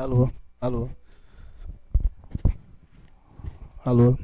Alô, alô, alô.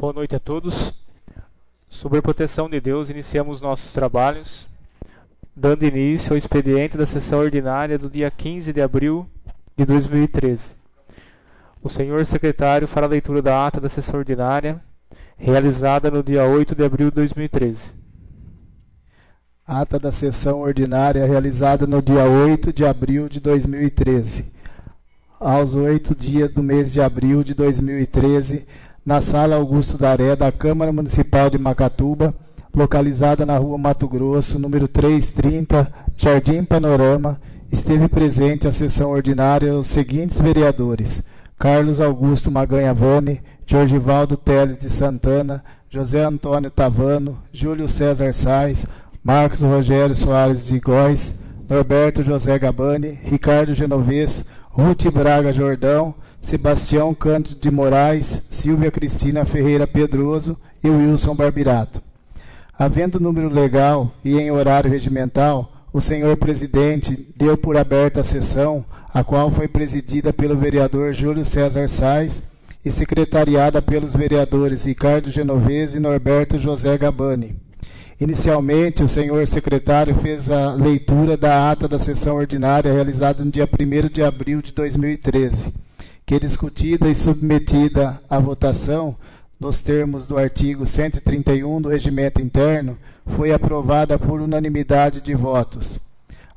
Boa noite a todos. Sob a proteção de Deus, iniciamos nossos trabalhos, dando início ao expediente da sessão ordinária do dia 15 de abril de 2013. O senhor secretário fará a leitura da ata da sessão ordinária, realizada no dia 8 de abril de 2013. Ata da sessão ordinária realizada no dia 8 de abril de 2013. Aos 8 dias do mês de abril de 2013, na Sala Augusto Daré da Câmara Municipal de Macatuba, localizada na Rua Mato Grosso, número 330, Jardim Panorama, esteve presente a sessão ordinária os seguintes vereadores: Carlos Augusto Maganha Vane, Jorgivaldo Teles de Santana, José Antônio Tavano, Júlio César Sais, Marcos Rogério Soares de Góes, Norberto José Gabani, Ricardo Genovez, Ruth Braga Jordão, Sebastião Cândido de Moraes, Silvia Cristina Ferreira Pedroso e Wilson Barbirato. Havendo número legal e em horário regimental, o senhor presidente deu por aberta a sessão, a qual foi presidida pelo vereador Júlio César Sais e secretariada pelos vereadores Ricardo Genovez e Norberto José Gabani. Inicialmente, o senhor secretário fez a leitura da ata da sessão ordinária realizada no dia 1º de abril de 2013, que, discutida e submetida à votação, nos termos do artigo 131 do Regimento Interno, foi aprovada por unanimidade de votos.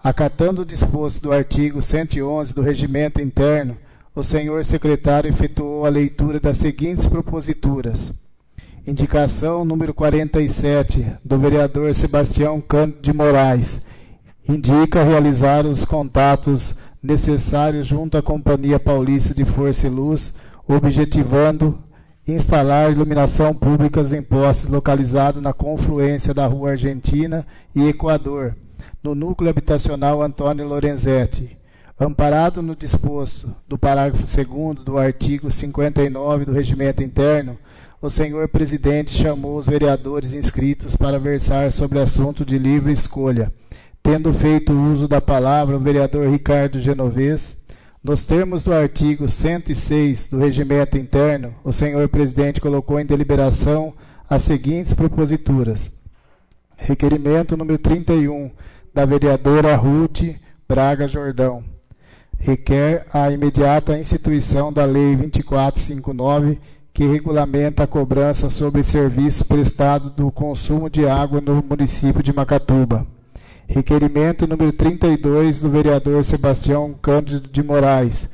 Acatando o disposto do artigo 111 do Regimento Interno, o senhor secretário efetuou a leitura das seguintes proposituras. Indicação número 47 do vereador Sebastião Cândido de Moraes. Indica realizar os contatos necessários junto à Companhia Paulista de Força e Luz, objetivando instalar iluminação pública em postes localizados na confluência da Rua Argentina e Equador, no núcleo habitacional Antônio Lorenzetti. Amparado no disposto do parágrafo 2º do artigo 59 do Regimento Interno, o senhor presidente chamou os vereadores inscritos para versar sobre assunto de livre escolha. Tendo feito uso da palavra o vereador Ricardo Genovez, nos termos do artigo 106 do Regimento Interno, o senhor presidente colocou em deliberação as seguintes proposituras. Requerimento número 31, da vereadora Ruth Braga Jordão. Requer a imediata instituição da Lei 2459, que regulamenta a cobrança sobre serviços prestados do consumo de água no município de Macatuba. Requerimento número 32 do vereador Sebastião Cândido de Moraes.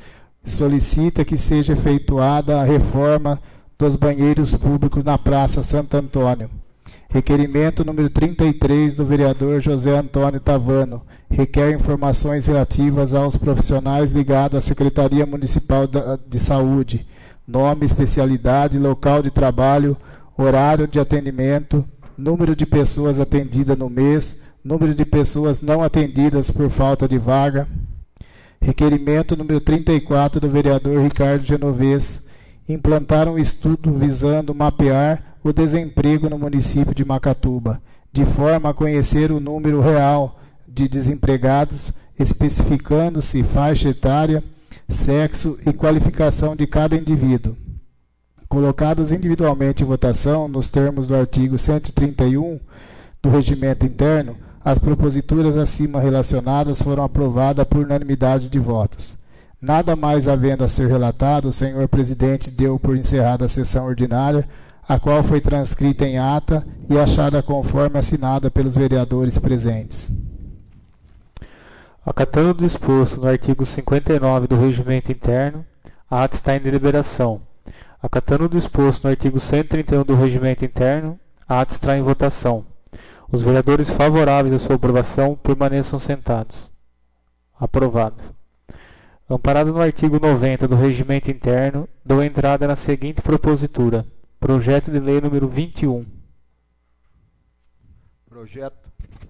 Solicita que seja efetuada a reforma dos banheiros públicos na Praça Santo Antônio. Requerimento número 33 do vereador José Antônio Tavano. Requer informações relativas aos profissionais ligados à Secretaria Municipal de Saúde. Nome, especialidade, local de trabalho, horário de atendimento, número de pessoas atendidas no mês, número de pessoas não atendidas por falta de vaga. Requerimento número 34 do vereador Ricardo Genovez. Implantar um estudo visando mapear o desemprego no município de Macatuba, de forma a conhecer o número real de desempregados, especificando-se faixa etária, sexo e qualificação de cada indivíduo. Colocadas individualmente em votação, nos termos do artigo 131 do Regimento Interno, as proposituras acima relacionadas foram aprovadas por unanimidade de votos. Nada mais havendo a ser relatado, o senhor presidente deu por encerrada a sessão ordinária, a qual foi transcrita em ata e achada conforme assinada pelos vereadores presentes. Acatando o disposto no artigo 59 do Regimento Interno, a ata está em deliberação. Acatando o disposto no artigo 131 do Regimento Interno, a ata está em votação. Os vereadores favoráveis à sua aprovação permaneçam sentados. Aprovado. Amparado no artigo 90 do Regimento Interno, dou entrada na seguinte propositura. Projeto de Lei número 21.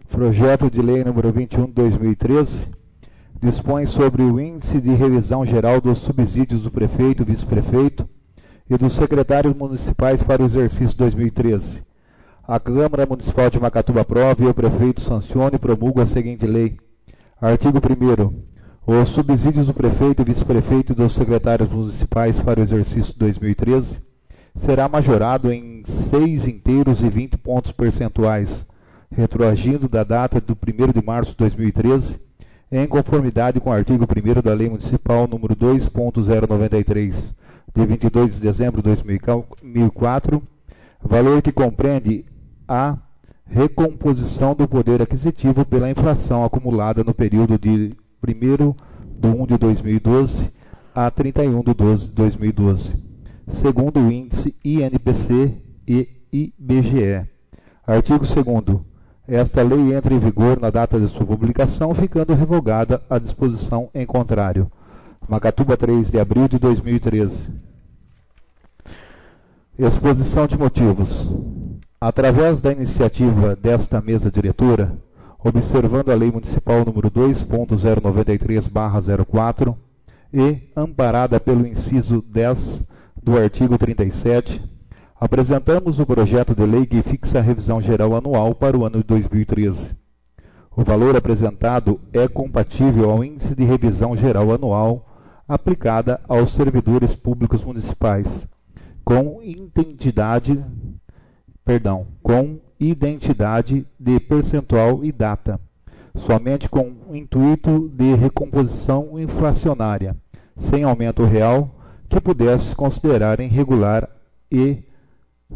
Projeto de Lei número 21 de 2013 dispõe sobre o índice de revisão geral dos subsídios do prefeito, vice-prefeito e dos secretários municipais para o exercício 2013. A Câmara Municipal de Macatuba aprova e o prefeito sancione e promulga a seguinte lei. Artigo 1º. Os subsídios do prefeito, vice-prefeito e dos secretários municipais para o exercício 2013 será majorado em 6 inteiros e 20 pontos percentuais, retroagindo da data do 1º de março de 2013, em conformidade com o artigo 1º da Lei Municipal número 2.093, de 22 de dezembro de 2004, valor que compreende a recomposição do poder aquisitivo pela inflação acumulada no período de 1º de 1 de 2012 a 31 de 12 de 2012, segundo o índice INPC e IBGE. Artigo 2º. Esta lei entra em vigor na data de sua publicação, ficando revogada a disposição em contrário. Macatuba, 3 de abril de 2013. Exposição de motivos. Através da iniciativa desta mesa diretora, observando a Lei Municipal número 2.093/04 e amparada pelo inciso 10 do artigo 37, apresentamos o projeto de lei que fixa a revisão geral anual para o ano de 2013. O valor apresentado é compatível ao índice de revisão geral anual aplicada aos servidores públicos municipais, com identidade de percentual e data, somente com o intuito de recomposição inflacionária, sem aumento real, que pudesse considerar irregular e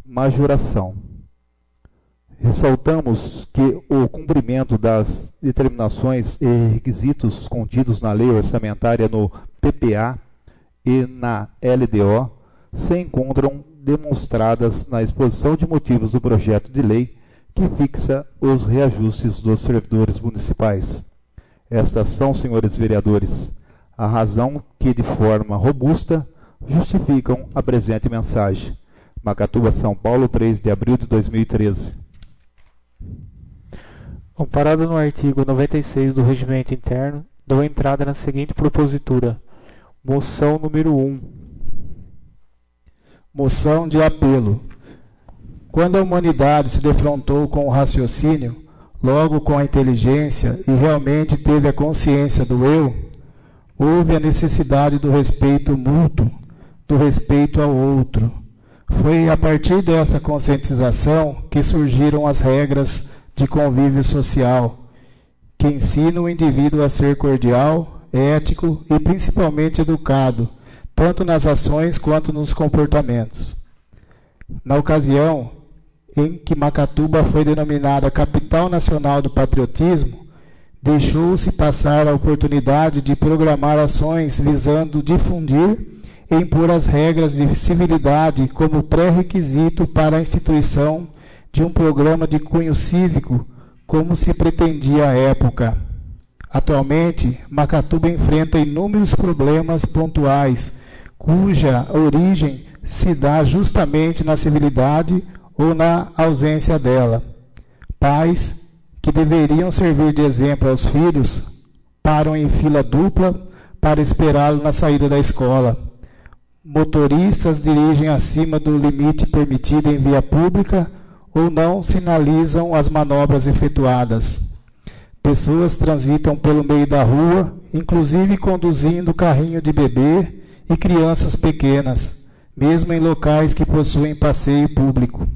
majoração. Ressaltamos que o cumprimento das determinações e requisitos contidos na Lei Orçamentária no PPA e na LDO se encontram demonstradas na exposição de motivos do projeto de lei que fixa os reajustes dos servidores municipais. Estas são, senhores vereadores, a razão que, de forma robusta, justificam a presente mensagem. Macatuba, São Paulo, 3 de abril de 2013. Amparado no artigo 96 do Regimento Interno, dou entrada na seguinte propositura. Moção número 1. Moção de apelo. Quando a humanidade se defrontou com o raciocínio, logo com a inteligência e realmente teve a consciência do eu, houve a necessidade do respeito mútuo, do respeito ao outro. Foi a partir dessa conscientização que surgiram as regras de convívio social, que ensinam o indivíduo a ser cordial, ético e principalmente educado, tanto nas ações quanto nos comportamentos. Na ocasião em que Macatuba foi denominada Capital Nacional do Patriotismo, deixou-se passar a oportunidade de programar ações visando difundir e impor as regras de civilidade como pré-requisito para a instituição de um programa de cunho cívico, como se pretendia à época. Atualmente, Macatuba enfrenta inúmeros problemas pontuais, cuja origem se dá justamente na civilidade ou na ausência dela. Pais que deveriam servir de exemplo aos filhos param em fila dupla para esperá-lo na saída da escola. Motoristas dirigem acima do limite permitido em via pública ou não sinalizam as manobras efetuadas. Pessoas transitam pelo meio da rua, inclusive conduzindo carrinho de bebê e crianças pequenas, mesmo em locais que possuem passeio público.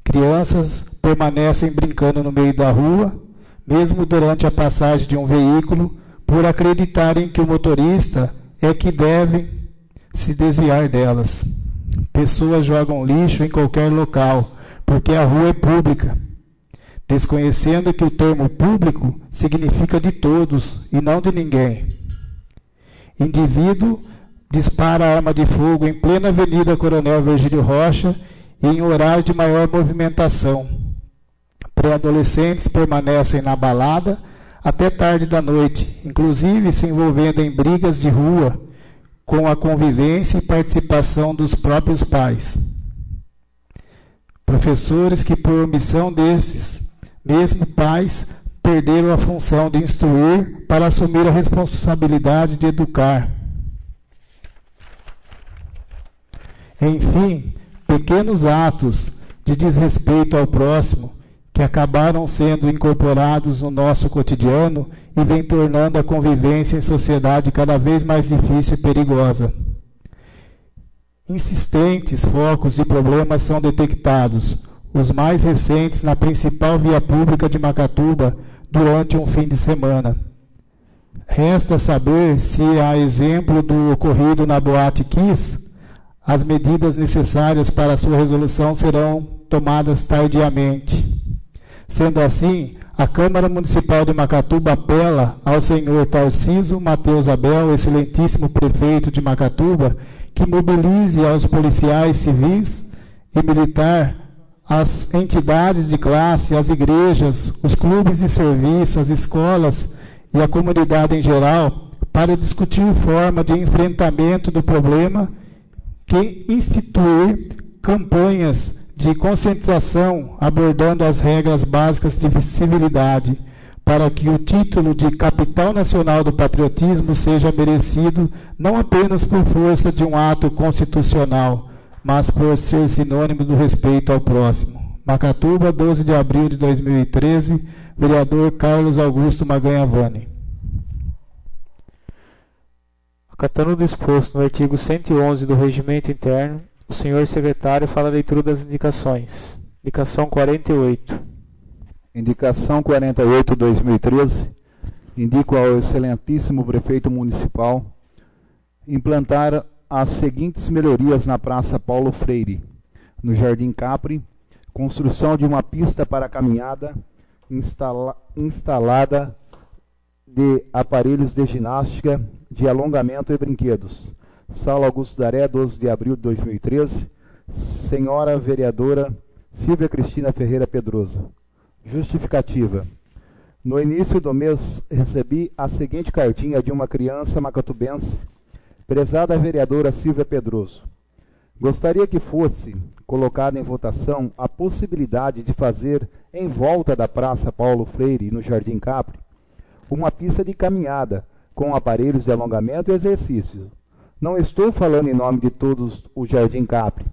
Crianças permanecem brincando no meio da rua, mesmo durante a passagem de um veículo, por acreditarem que o motorista é que deve se desviar delas. Pessoas jogam lixo em qualquer local, porque a rua é pública, desconhecendo que o termo público significa de todos e não de ninguém. Indivíduo dispara arma de fogo em plena Avenida Coronel Virgílio Rocha e em horário de maior movimentação. Pré-adolescentes permanecem na balada até tarde da noite, inclusive se envolvendo em brigas de rua, com a convivência e participação dos próprios pais. Professores que, por omissão desses, mesmo pais, perderam a função de instruir para assumir a responsabilidade de educar. Enfim, pequenos atos de desrespeito ao próximo que acabaram sendo incorporados no nosso cotidiano e vem tornando a convivência em sociedade cada vez mais difícil e perigosa. insistentes focos de problemas são detectados, os mais recentes na principal via pública de Macatuba durante um fim de semana. Resta saber se, a exemplo do ocorrido na Boate Kiss, as medidas necessárias para sua resolução serão tomadas tardiamente. Sendo assim, a Câmara Municipal de Macatuba apela ao senhor Tarciso Mateus Abel, excelentíssimo prefeito de Macatuba, que mobilize aos policiais civis e militar, as entidades de classe, as igrejas, os clubes de serviço, as escolas e a comunidade em geral para discutir forma de enfrentamento do problema, que instituir campanhas de conscientização abordando as regras básicas de civilidade, para que o título de Capital Nacional do Patriotismo seja merecido não apenas por força de um ato constitucional, mas por ser sinônimo do respeito ao próximo. Macatuba, 12 de abril de 2013, vereador Carlos Augusto Maganha Vani. Acatando o disposto no artigo 111 do Regimento Interno, o senhor secretário fala a leitura das indicações. Indicação 48. Indicação 48/2013. Indico ao excelentíssimo prefeito municipal implantar as seguintes melhorias na Praça Paulo Freire, no Jardim Capri: construção de uma pista para caminhada instalada de aparelhos de ginástica, de alongamento e brinquedos. Sala Augusto Daré, 12 de abril de 2013. Senhora vereadora Silvia Cristina Ferreira Pedroso. Justificativa. No início do mês, recebi a seguinte cartinha de uma criança macatubense: prezada vereadora Silvia Pedroso, gostaria que fosse colocada em votação a possibilidade de fazer, em volta da Praça Paulo Freire, no Jardim Capri, uma pista de caminhada com aparelhos de alongamento e exercícios. Não estou falando em nome de todos o Jardim Capri,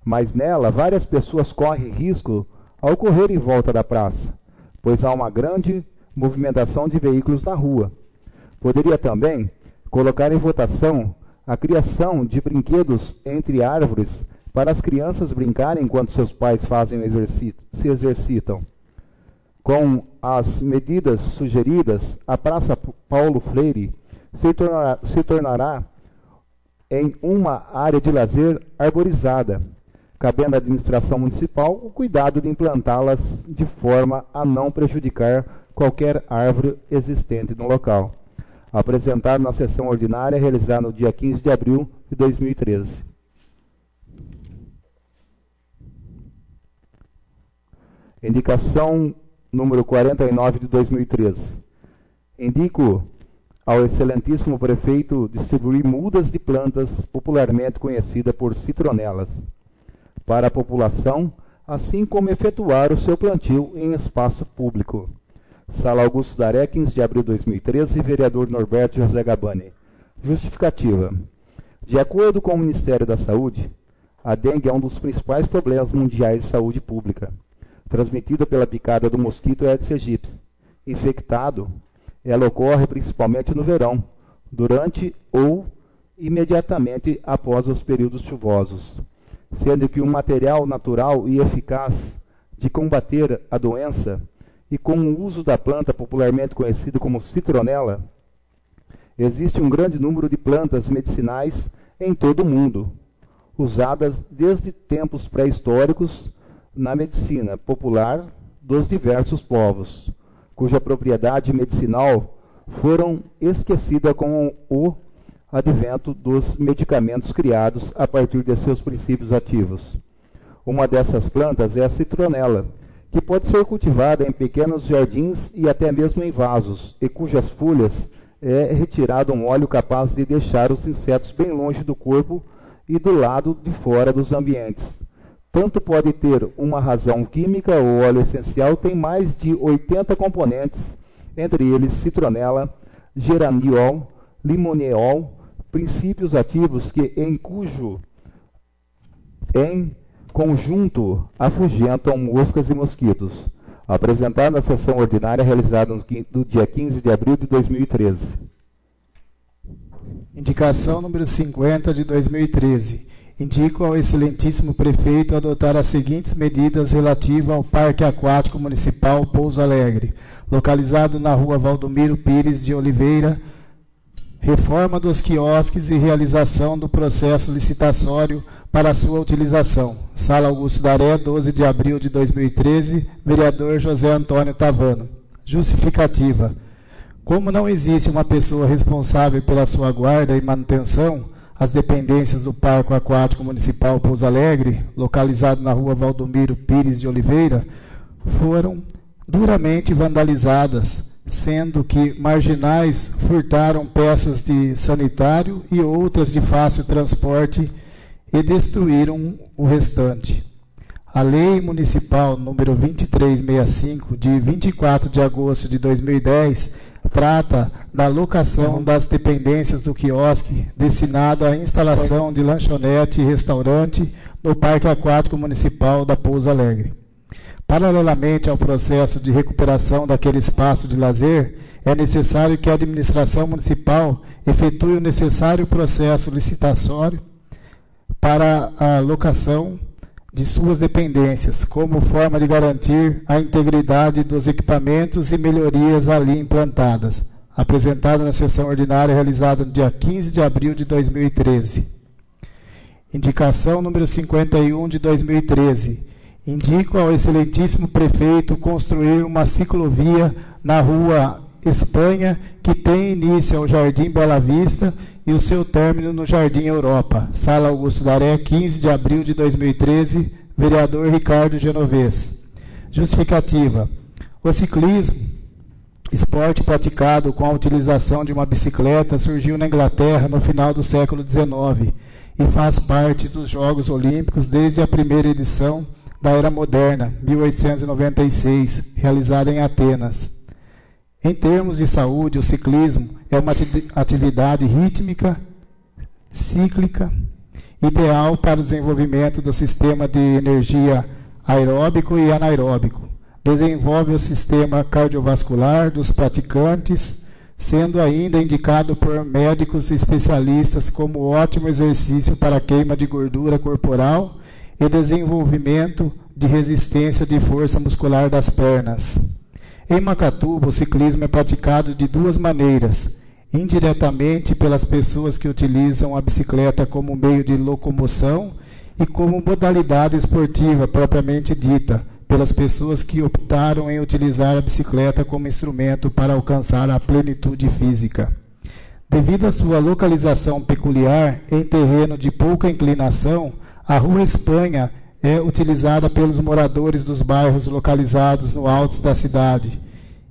mas nela várias pessoas correm risco ao correr em volta da praça, pois há uma grande movimentação de veículos na rua. Poderia também colocar em votação a criação de brinquedos entre árvores para as crianças brincarem enquanto seus pais se exercitam. Com as medidas sugeridas, a Praça Paulo Freire se tornará em uma área de lazer arborizada, cabendo à administração municipal o cuidado de implantá-las de forma a não prejudicar qualquer árvore existente no local. Apresentado na sessão ordinária realizada no dia 15 de abril de 2013. Indicação número 49 de 2013. Indico ao excelentíssimo prefeito distribuir mudas de plantas popularmente conhecida por citronelas para a população, assim como efetuar o seu plantio em espaço público. Sala Augusto Daré, 15 de abril de 2013, vereador Norberto José Gabani. Justificativa. De acordo com o Ministério da Saúde, a dengue é um dos principais problemas mundiais de saúde pública, transmitida pela picada do mosquito Aedes aegypti. Infectado, ela ocorre principalmente no verão, durante ou imediatamente após os períodos chuvosos, sendo que um material natural e eficaz de combater a doença, e com o uso da planta popularmente conhecida como citronela, existe um grande número de plantas medicinais em todo o mundo, usadas desde tempos pré-históricos na medicina popular dos diversos povos, cuja propriedade medicinal foram esquecidas com o advento dos medicamentos criados a partir de seus princípios ativos. Uma dessas plantas é a citronela, que pode ser cultivada em pequenos jardins e até mesmo em vasos, e cujas folhas é retirado um óleo capaz de deixar os insetos bem longe do corpo e do lado de fora dos ambientes. Tanto pode ter uma razão química, o óleo essencial tem mais de 80 componentes, entre eles citronela, geraniol, limoneol, princípios ativos que em conjunto afugentam moscas e mosquitos. Apresentado na sessão ordinária realizada no dia 15 de abril de 2013. Indicação número 50 de 2013. indico ao excelentíssimo prefeito adotar as seguintes medidas relativas ao Parque Aquático Municipal Pouso Alegre, localizado na rua Valdomiro Pires de Oliveira, reforma dos quiosques e realização do processo licitatório para sua utilização. Sala Augusto Daré, 12 de abril de 2013, vereador José Antônio Tavano. Justificativa. Como não existe uma pessoa responsável pela sua guarda e manutenção, as dependências do Parque Aquático Municipal Pouso Alegre, localizado na rua Valdomiro Pires de Oliveira, foram duramente vandalizadas, sendo que marginais furtaram peças de sanitário e outras de fácil transporte e destruíram o restante. A Lei Municipal número 2365, de 24 de agosto de 2010, trata da locação das dependências do quiosque destinado à instalação de lanchonete e restaurante no Parque Aquático Municipal da Pouso Alegre. Paralelamente ao processo de recuperação daquele espaço de lazer, é necessário que a administração municipal efetue o necessário processo licitatório para a locação de suas dependências, como forma de garantir a integridade dos equipamentos e melhorias ali implantadas, apresentado na sessão ordinária realizada no dia 15 de abril de 2013. Indicação número 51 de 2013. Indico ao excelentíssimo prefeito construir uma ciclovia na rua Espanha, que tem início ao Jardim Bela Vista e o seu término no Jardim Europa. Sala Augusto Daré, 15 de abril de 2013, vereador Ricardo Genovez. Justificativa. O ciclismo, esporte praticado com a utilização de uma bicicleta, surgiu na Inglaterra no final do século XIX e faz parte dos Jogos Olímpicos desde a primeira edição da Era Moderna, 1896, realizada em Atenas. Em termos de saúde, o ciclismo é uma atividade rítmica, cíclica, ideal para o desenvolvimento do sistema de energia aeróbico e anaeróbico. Desenvolve o sistema cardiovascular dos praticantes, sendo ainda indicado por médicos especialistas como ótimo exercício para a queima de gordura corporal e desenvolvimento de resistência de força muscular das pernas. Em Macatuba, o ciclismo é praticado de duas maneiras: indiretamente pelas pessoas que utilizam a bicicleta como meio de locomoção e como modalidade esportiva propriamente dita, pelas pessoas que optaram em utilizar a bicicleta como instrumento para alcançar a plenitude física. Devido à sua localização peculiar em terreno de pouca inclinação, a Rua Espanha é utilizada pelos moradores dos bairros localizados no alto da cidade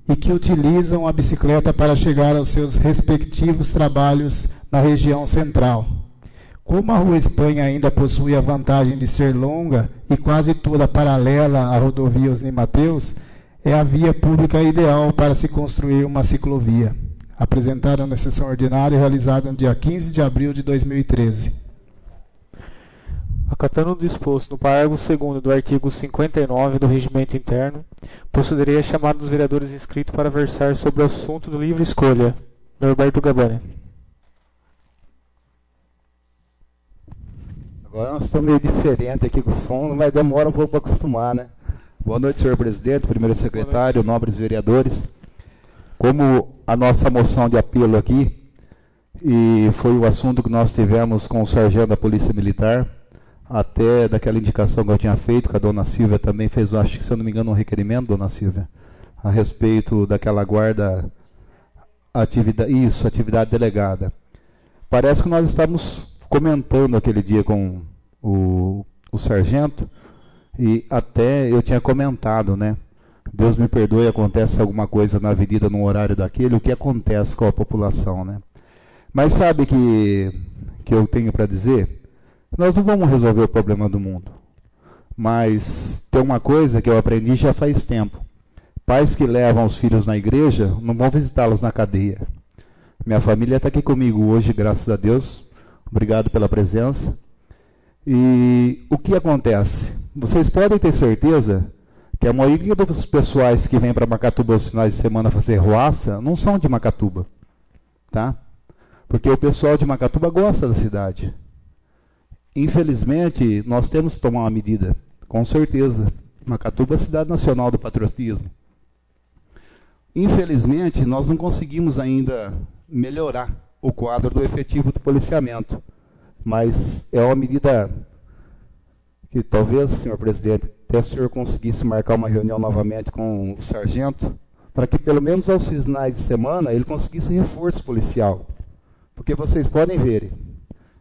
e que utilizam a bicicleta para chegar aos seus respectivos trabalhos na região central. Como a Rua Espanha ainda possui a vantagem de ser longa e quase toda paralela à rodovia Osni Mateus, é a via pública ideal para se construir uma ciclovia. Apresentada na sessão ordinária realizada no dia 15 de abril de 2013. Acatando o disposto no parágrafo 2º do artigo 59 do Regimento Interno, procederei a chamada dos vereadores inscritos para versar sobre o assunto do livre escolha. Norberto Gabani. Agora nós estamos meio diferente aqui com o som, mas demora um pouco para acostumar, né? Boa noite, senhor presidente, primeiro secretário, nobres vereadores. Como a nossa moção de apelo aqui, e foi o assunto que nós tivemos com o sargento da Polícia Militar, até daquela indicação que eu tinha feito, que a dona Silvia também fez, acho que se eu não me engano, um requerimento, dona Silvia, a respeito daquela guarda, atividade delegada. Parece que nós estávamos comentando aquele dia com o sargento, e até eu tinha comentado, né? Deus me perdoe, acontece alguma coisa na avenida no horário daquele, o que acontece com a população, né? Mas sabe que eu tenho para dizer? Nós não vamos resolver o problema do mundo. Mas tem uma coisa que eu aprendi já faz tempo. Pais que levam os filhos na igreja não vão visitá-los na cadeia. Minha família está aqui comigo hoje, graças a Deus. Obrigado pela presença. E o que acontece? Vocês podem ter certeza que a maioria dos pessoais que vêm para Macatuba aos finais de semana fazer roaça não são de Macatuba. Tá? Porque o pessoal de Macatuba gosta da cidade. Infelizmente, nós temos que tomar uma medida, com certeza. Macatuba é a cidade nacional do patriotismo. Infelizmente, nós não conseguimos ainda melhorar o quadro do efetivo do policiamento. Mas é uma medida que talvez, senhor presidente, até o senhor conseguisse marcar uma reunião novamente com o sargento, para que pelo menos aos finais de semana ele conseguisse reforço policial. Porque vocês podem ver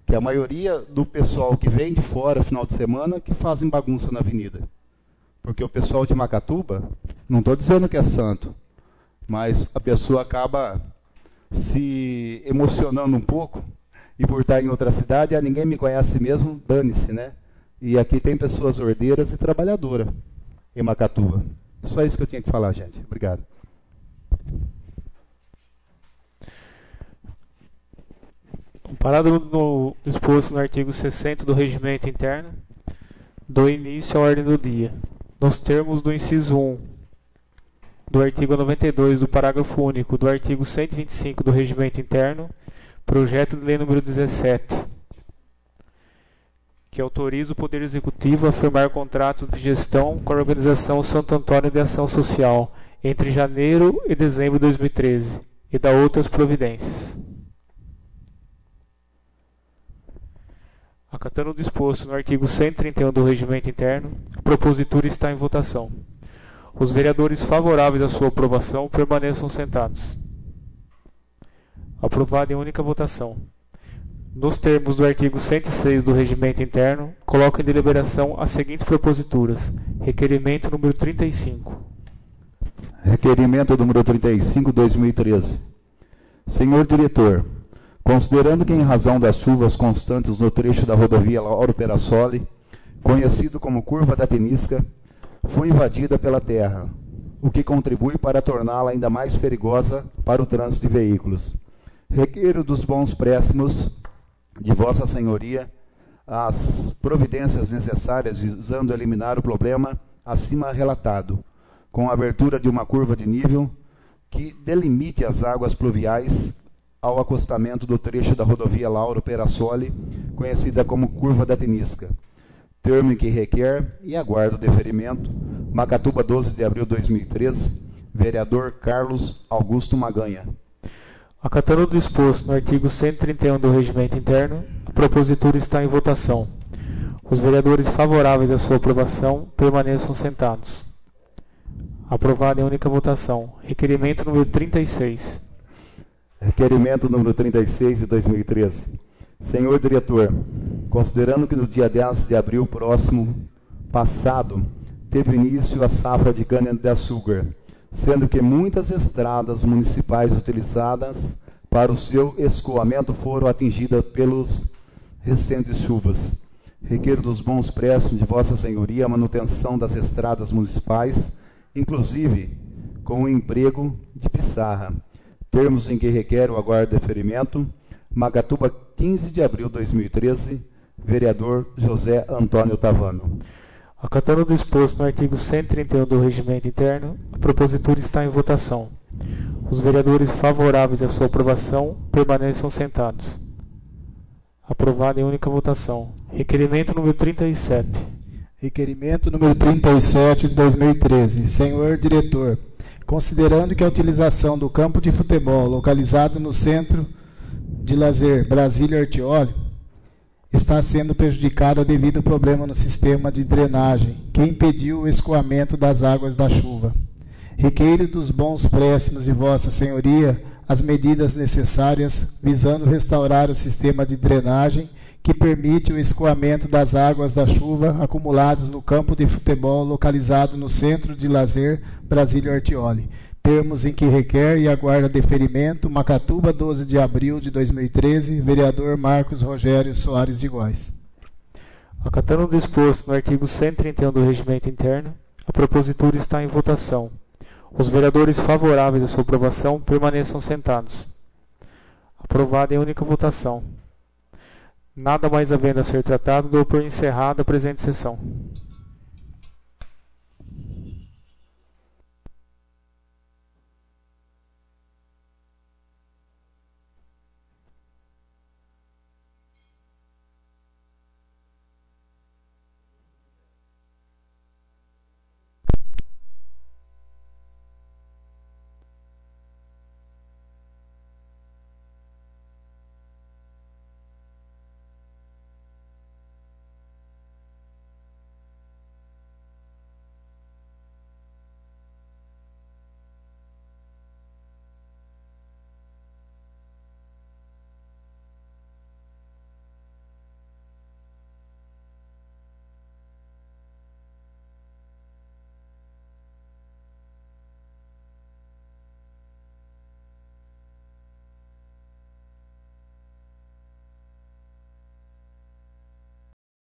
que a maioria do pessoal que vem de fora final de semana que fazem bagunça na avenida. Porque o pessoal de Macatuba, não estou dizendo que é santo, mas a pessoa acaba se emocionando um pouco, e por estar em outra cidade, ninguém me conhece mesmo, dane-se, né? E aqui tem pessoas ordeiras e trabalhadoras em Macatuba. Só isso que eu tinha que falar, gente. Obrigado. Comparado no disposto no artigo 60 do Regimento Interno, dou início à ordem do dia. Nos termos do inciso 1 do artigo 92 do parágrafo único do artigo 125 do Regimento Interno, projeto de lei número 17, que autoriza o Poder Executivo a firmar contratos de gestão com a Organização Santo Antônio de Ação Social entre janeiro e dezembro de 2013 e da outras providências. Acatando o disposto no artigo 131 do Regimento Interno, a propositura está em votação. Os vereadores favoráveis à sua aprovação permaneçam sentados. Aprovado em única votação. Nos termos do artigo 106 do Regimento Interno, coloco em deliberação as seguintes proposituras. Requerimento número 35. Requerimento número 35, 2013. Senhor diretor, considerando que em razão das chuvas constantes no trecho da rodovia Lauro Perassoli, conhecido como Curva da Tenisca, foi invadida pela terra, o que contribui para torná-la ainda mais perigosa para o trânsito de veículos. Requeiro dos bons préstimos de Vossa Senhoria as providências necessárias visando eliminar o problema acima relatado, com a abertura de uma curva de nível que delimite as águas pluviais ao acostamento do trecho da rodovia Lauro Perassoli, conhecida como Curva da Tenisca. Termo em que requer e aguardo deferimento. Macatuba, 12 de abril de 2013. Vereador Carlos Augusto Maganha. Acatando o disposto no artigo 131 do Regimento Interno, a propositura está em votação. Os vereadores favoráveis à sua aprovação permaneçam sentados. Aprovado em única votação. Requerimento número 36. Requerimento número 36 de 2013. Senhor diretor, considerando que no dia 10 de abril próximo passado teve início a safra de cana-de-açúcar, sendo que muitas estradas municipais utilizadas para o seu escoamento foram atingidas pelos recentes chuvas. Requeiro dos bons préstimos de Vossa Senhoria a manutenção das estradas municipais, inclusive com o emprego de pissarra. Termos em que requer o aguardo de deferimento. Macatuba, 15 de abril de 2013. Vereador José Antônio Tavano. Acatando o disposto no artigo 131 do Regimento Interno, a propositura está em votação. Os vereadores favoráveis à sua aprovação permaneçam sentados. Aprovado em única votação. Requerimento número 37. Requerimento número 37 de 2013. Senhor diretor, considerando que a utilização do campo de futebol localizado no Centro de Lazer Brasília Artioli está sendo prejudicada devido ao problema no sistema de drenagem, que impediu o escoamento das águas da chuva. Requeiro dos bons préstimos de Vossa Senhoria as medidas necessárias visando restaurar o sistema de drenagem que permite o escoamento das águas da chuva acumuladas no campo de futebol localizado no Centro de Lazer Brasília Artioli. Termos em que requer e aguarda deferimento. Macatuba, 12 de abril de 2013. Vereador Marcos Rogério Soares de Góes. Acatando o disposto no artigo 131 do Regimento Interno, a propositura está em votação. Os vereadores favoráveis à sua aprovação permaneçam sentados. Aprovado em única votação. Nada mais havendo a ser tratado, dou por encerrada a presente sessão.